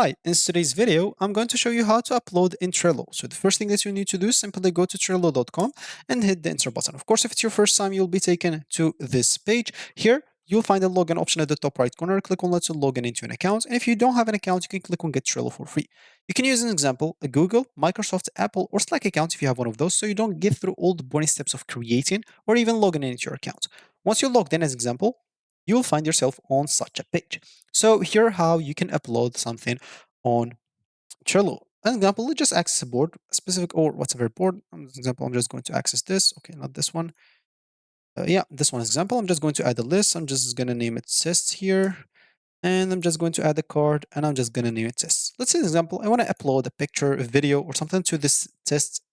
Hi, in today's video, I'm going to show you how to upload in Trello. So the first thing that you need to do is simply go to Trello.com and hit the enter button. Of course, if it's your first time, you'll be taken to this page. Here, you'll find the login option at the top right corner. Click on Let's log in into an account. And if you don't have an account, you can click on Get Trello for free. You can use an example, a Google, Microsoft, Apple, or Slack account if you have one of those, so you don't get through all the boring steps of creating or even logging into your account. Once you're logged in, as example, you'll find yourself on such a page. So here how you can upload something on Trello. An example, let's just access a board, a specific or whatever board. As example, I'm just going to access this. Okay, not this one. Yeah, this one is example. I'm just going to add a list. I'm just going to name it tests here. And I'm just going to add a card and I'm just going to name it test. Let's say, an example, I want to upload a picture, a video, or something to this test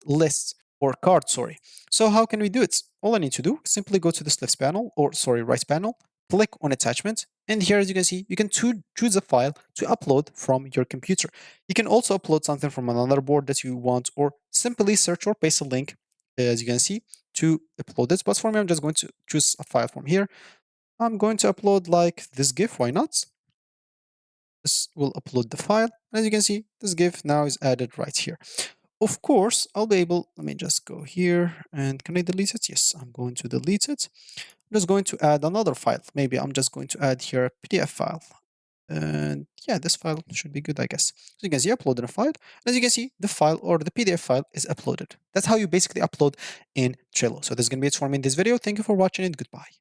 list or card, sorry. So how can we do it? All I need to do is simply go to this left panel, or sorry, right panel, click on attachment. And here, as you can see, you can choose a file to upload from your computer. You can also upload something from another board that you want, or simply search or paste a link, as you can see, to upload it. But for me, I'm just going to choose a file from here. I'm going to upload like this GIF, why not? This will upload the file. As you can see, this GIF now is added right here. Of course, I'll be able, let me just go here and can I delete it? Yes, I'm going to delete it. I'm just going to add another file. Maybe I'm just going to add here a PDF file. And yeah, this file should be good, I guess. So you can see, uploaded a file. As you can see, the file or the PDF file is uploaded. That's how you basically upload in Trello. So this is going to be it for me in this video. Thank you for watching and goodbye.